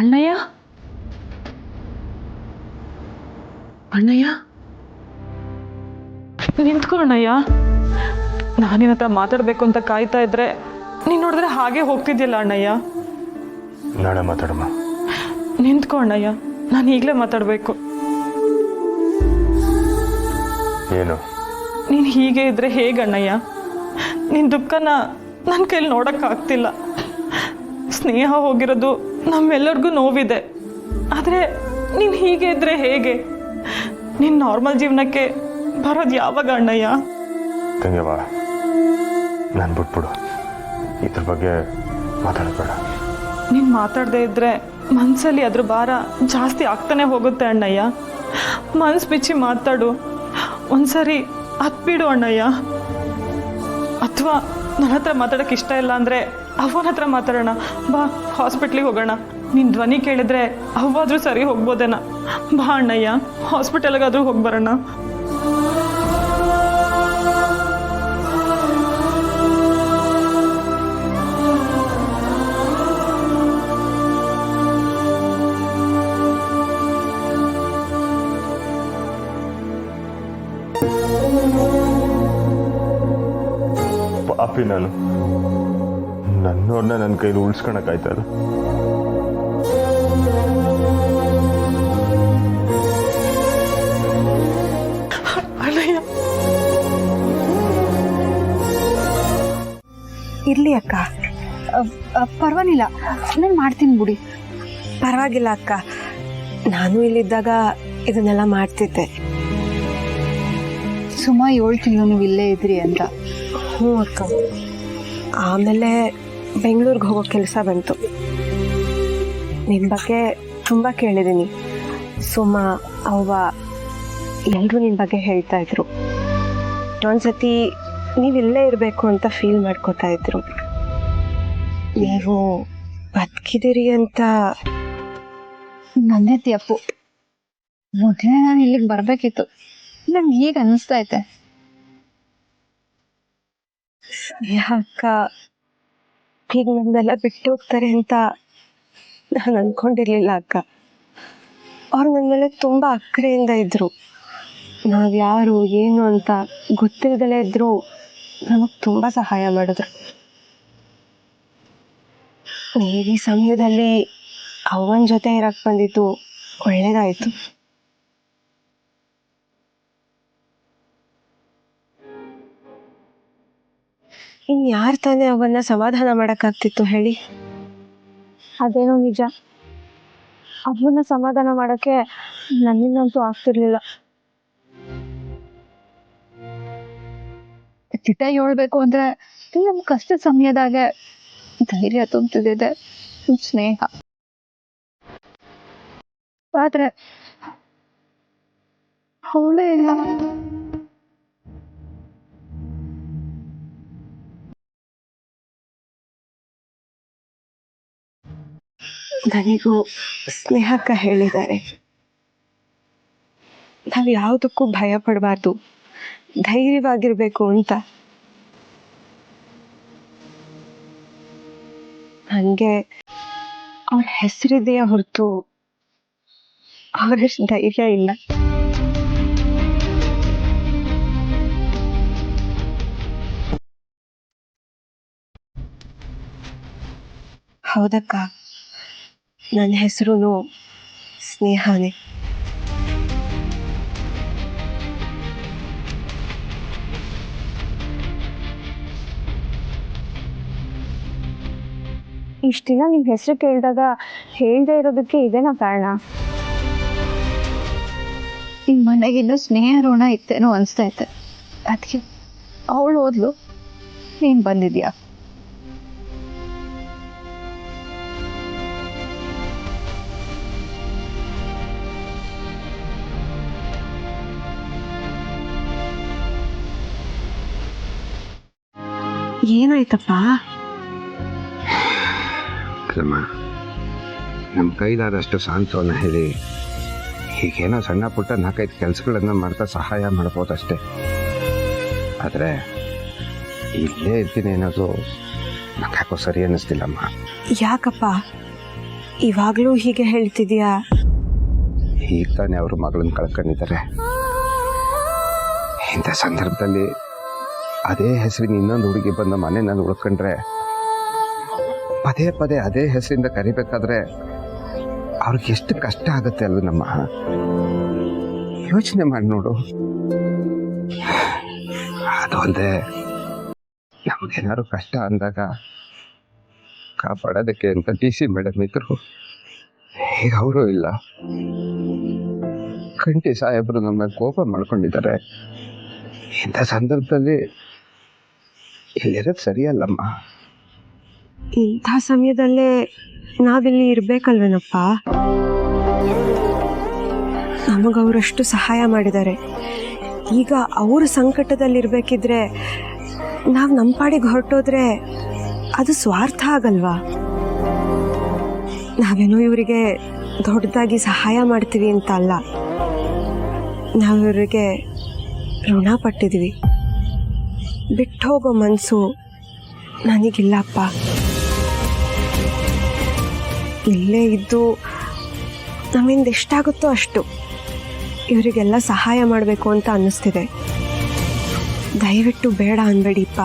ಅಣ್ಣಯ್ಯ ಅಣ್ಣಯ್ಯ ನಿಂತ್ಕೊ ಅಣ್ಣಯ್ಯ. ನಾನಿನ ಹತ್ರ ಮಾತಾಡಬೇಕು ಅಂತ ಕಾಯ್ತಾ ಇದ್ರೆ ನೀನು ನೋಡಿದ್ರೆ ಹಾಗೆ ಹೋಗ್ತಿದ್ಯಲ್ಲ ಅಣ್ಣಯ್ಯ. ನಾಳೆ ಮಾತಾಡಮ್ಮ. ನಿಂತ್ಕೊ ಅಣ್ಣಯ್ಯ, ನಾನು ಈಗಲೇ ಮಾತಾಡಬೇಕು. ಏನು? ನೀನು ಹೀಗೆ ಇದ್ರೆ ಹೇಗಣ್ಣಯ್ಯ? ನಿನ್ನ ದುಃಖನ ನನ್ನ ಕೈಲಿ ನೋಡೋಕ್ಕಾಗ್ತಿಲ್ಲ. ಸ್ನೇಹ ಹೋಗಿರೋದು ನಮ್ಮೆಲ್ಲರಿಗೂ ನೋವಿದೆ. ಆದರೆ ನೀನು ಹೀಗೆ ಇದ್ರೆ ಹೇಗೆ? ನೀನು ನಾರ್ಮಲ್ ಜೀವನಕ್ಕೆ ಬರೋದು ಯಾವಾಗ ಅಣ್ಣಯ್ಯ? ತಂಗವ್ವ, ನಾನು ಬಿಟ್ಬಿಡು, ಇದ್ರ ಬಗ್ಗೆ ಮಾತಾಡಬೇಡ. ನೀನು ಮಾತಾಡದೇ ಇದ್ದರೆ ಮನಸ್ಸಲ್ಲಿ ಅದ್ರ ಭಾರ ಜಾಸ್ತಿ ಆಗ್ತಾನೆ ಹೋಗುತ್ತೆ ಅಣ್ಣಯ್ಯ. ಮನಸ್ಸು ಬಿಚ್ಚಿ ಮಾತಾಡು. ಒಂದ್ಸರಿ ಹತ್ಬಿಡು ಅಣ್ಣಯ್ಯ. ಅಥವಾ ನನ್ನ ಹತ್ರ ಮಾತಾಡೋಕ್ಕೆ ಇಷ್ಟ ಇಲ್ಲ ಅಂದರೆ ಅವನ ಹತ್ರ ಮಾತಾಡೋಣ. ಬಾ, ಹಾಸ್ಪಿಟ್ಲಿಗೆ ಹೋಗೋಣ. ನಿನ್ನ ಧ್ವನಿ ಕೇಳಿದ್ರೆ ಅವಾದರೂ ಸರಿ ಹೋಗ್ಬೋದೇನ. ಬಾ ಅಣ್ಣಯ್ಯ, ಹಾಸ್ಪಿಟಲ್ಗಾದರೂ ಹೋಗಿ ಬರೋಣ. ಪಾಪಿ ನಾನು, ನನ್ನವ್ರನ್ನ ನನ್ನ ಕೈಲಿ ಉಳಿಸ್ಕೊಳಕ್ಕಾಯ್ತದ? ಅಣ್ಣಯ್ಯ, ಇರ್ಲಿ ಅಕ್ಕ, ಪರವಾಗಿಲ್ಲ, ನಾನು ಮಾಡ್ತೀನಿ ಬಿಡಿ. ಪರವಾಗಿಲ್ಲ ಅಕ್ಕ, ನಾನು ಇಲ್ಲಿದ್ದಾಗ ಇದನ್ನೆಲ್ಲ ಮಾಡ್ತಿದ್ದೆ. ಸುಮಾ 7 ತಿಂಗಳು ನೀವು ಇಲ್ಲೇ ಇದ್ರಿ ಅಂತ. ಹ್ಞೂ ಅಕ್ಕ. ಆಮೇಲೆ ಬೆಂಗಳೂರಿಗೆ ಹೋಗೋ ಕೆಲಸ ಬಂತು. ನಿಮ್ಮ ಬಗ್ಗೆ ತುಂಬ ಕೇಳಿದ್ದೀನಿ. ಸುಮಾ, ಅವ್ವ ಎಲ್ಲರೂ ನಿಮ್ಮ ಬಗ್ಗೆ ಹೇಳ್ತಾ ಇದ್ರು. ಒಂದ್ಸತಿ ನೀವು ಇಲ್ಲೇ ಇರಬೇಕು ಅಂತ ಫೀಲ್ ಮಾಡ್ಕೋತಾ ಇದ್ರು. ನೀವು ಬದುಕಿದಿರಿ ಅಂತ. ನನ್ನೇ ತಪ್ಪು. ಮೊದಲೇ ನಾನು ಇಲ್ಲಿಗೆ ಬರಬೇಕಿತ್ತು. ನಂಗೆ ಈಗ ಅನಿಸ್ತಾ ಐತೆ. ಅಕ್ಕ, ಈಗ ನಮ್ದೆಲ್ಲ ಬಿಟ್ಟು ಹೋಗ್ತಾರೆ ಅಂತ ನಾನು ಅಂದ್ಕೊಂಡಿರ್ಲಿಲ್ಲ ಅಕ್ಕ. ಅವ್ರು ನನ್ನ ಮೇಲೆ ತುಂಬ ಅಕ್ಕರೆಯಿಂದ ಇದ್ರು. ನಾವು ಯಾರು ಏನು ಅಂತ ಗೊತ್ತಿಲ್ಲದಲೇ ಇದ್ರು ನಮಗೆ ತುಂಬ ಸಹಾಯ ಮಾಡಿದ್ರು. ನೀವು ಈ ಸಮಯದಲ್ಲಿ ಅವನ ಜೊತೆ ಇರಕ್ಕೆ ಬಂದಿದ್ದು ಒಳ್ಳೇದಾಯಿತು. ಇನ್ನು ಯಾರು ತಾನೇ ಅವನ್ನ ಸಮಾಧಾನ ಮಾಡೋಕ್ಕಾಗ್ತಿತ್ತು ಹೇಳಿ? ಅದೇನೋ ನಿಜ. ಅವನ್ನ ಸಮಾಧಾನ ಮಾಡೋಕ್ಕೆ ನನ್ನಿಂದಂತೂ ಆಗ್ತಿರ್ಲಿಲ್ಲ. ಚಿಟ್ಟ ಹೇಳ್ಬೇಕು ಅಂದ್ರೆ ನಮ್ ಕಷ್ಟ ಸಮಯದಾಗ ಧೈರ್ಯ ತುಂಬ್ತಿದ್ದೆ ಸ್ನೇಹ. ಆದ್ರೆ ಅವಳೇ ಇಲ್ಲ. ನನಗೂ ಸ್ನೇಹಕ್ಕ ಹೇಳಿದ್ದಾರೆ, ನಾವು ಯಾವುದಕ್ಕೂ ಭಯ ಪಡಬಾರ್ದು, ಧೈರ್ಯವಾಗಿರ್ಬೇಕು ಅಂತ. ನನಗೆ ಅವಳ ಹೆಸರಿದೆಯಾ ಹೊರತು ಅವರಷ್ಟು ಧೈರ್ಯ ಇಲ್ಲ. ಹೌದಕ್ಕ, ನನ್ನ ಹೆಸರು ಸ್ನೇಹಾನೇ. ಇಷ್ಟು ದಿನ ನಿಮ್ಮ ಹೆಸರು ಕೇಳಿದಾಗ ಹೇಳ್ದೇ ಇರೋದಕ್ಕೆ ಇದೇನಾ ಕಾರಣ? ಈ ಮನೆಗಿನ್ನೂ ಸ್ನೇಹ ಋಣ ಇತ್ತೇನೋ ಅನಿಸ್ತಾ ಐತೆ. ಅದಕ್ಕೆ ಅವಳು ಹೋದ್ಲು, ನೀನು ಬಂದಿದ್ಯಾ. ಏನಾಯ್ತಪ್ಪ? ನಮ್ಮ ಕೈಲಾದಷ್ಟು ಸಾಂತ್ವನ ಹೇಳಿ ಹೀಗೇನೋ ಸಣ್ಣ ಪುಟ್ಟ 4-5 ಕೆಲಸಗಳನ್ನು ಮಾಡ್ತಾ ಸಹಾಯ ಮಾಡ್ಬೋದಷ್ಟೇ. ಆದರೆ ಇಲ್ಲೇ ಇರ್ತೀನಿ ಅನ್ನೋದು ನಂಗೆ ಯಾಕೋ ಸರಿ ಅನ್ನಿಸ್ತಿಲ್ಲಮ್ಮ. ಯಾಕಪ್ಪ, ಇವಾಗಲೂ ಹೀಗೆ ಹೇಳ್ತಿದ್ಯಾ? ಈಗ ತಾನೇ ಅವರು ಮಗಳನ್ನ ಕಳ್ಕೊಂಡಿದ್ದಾರೆ. ಇಂಥ ಸಂದರ್ಭದಲ್ಲಿ ಅದೇ ಹೆಸರಿನ ಇನ್ನೊಂದು ಹುಡುಗಿ ಬಂದ ಮನೆ ನಾನು ಉಳ್ಕೊಂಡ್ರೆ ಪದೇ ಪದೇ ಅದೇ ಹೆಸರಿಂದ ಕರಿಬೇಕಾದ್ರೆ ಅವ್ರಿಗೆ ಎಷ್ಟು ಕಷ್ಟ ಆಗುತ್ತೆ ಅಲ್ವ ನಮ್ಮ. ಯೋಚನೆ ಮಾಡಿ ನೋಡು. ಅದು ಅಲ್ಲದೆ ನಮಗೇನಾದ್ರು ಕಷ್ಟ ಅಂದಾಗ ಕಾಪಾಡೋದಕ್ಕೆ ಅಂತ DC ಮೇಡಮ್ ಇದ್ರು. ಈಗ ಅವರು ಇಲ್ಲ. ಕಂಠಿ ಸಾಹೇಬರು ನಮ್ಮ ಕೋಪ ಮಾಡ್ಕೊಂಡಿದ್ದಾರೆ. ಇಂಥ ಸಂದರ್ಭದಲ್ಲಿ ಇಲ್ಲಿರೋದು ಸರಿಯಲ್ಲಮ್ಮ. ಇಂಥ ಸಮಯದಲ್ಲೇ ನಾವಿಲ್ಲಿ ಇರ್ಬೇಕಲ್ವೇನಪ್ಪ? ನಮಗವರಷ್ಟು ಸಹಾಯ ಮಾಡಿದ್ದಾರೆ. ಈಗ ಅವರು ಸಂಕಟದಲ್ಲಿರ್ಬೇಕಿದ್ರೆ ನಾವು ನಮ್ಮ ಪಾಡಿಗೆ ಹೊರಟೋದ್ರೆ ಅದು ಸ್ವಾರ್ಥ ಆಗಲ್ವಾ? ನಾವೇನೋ ಇವರಿಗೆ ದೊಡ್ಡದಾಗಿ ಸಹಾಯ ಮಾಡ್ತೀವಿ ಅಂತ ಅಲ್ಲ, ನಾವು ಇವರಿಗೆ ಋಣ ಪಟ್ಟಿದ್ವಿ. ಬಿಟ್ಟು ಹೋಗೋ ಮನಸ್ಸು ನನಗಿಲ್ಲಪ್ಪ. ಇಲ್ಲೇ ಇದ್ದು ನಮ್ಮಿಂದ ಎಷ್ಟಾಗುತ್ತೋ ಅಷ್ಟು ಇವರಿಗೆಲ್ಲ ಸಹಾಯ ಮಾಡಬೇಕು ಅಂತ ಅನ್ನಿಸ್ತಿದೆ. ದಯವಿಟ್ಟು ಬೇಡ ಅನ್ಬೇಡಿಪ್ಪ.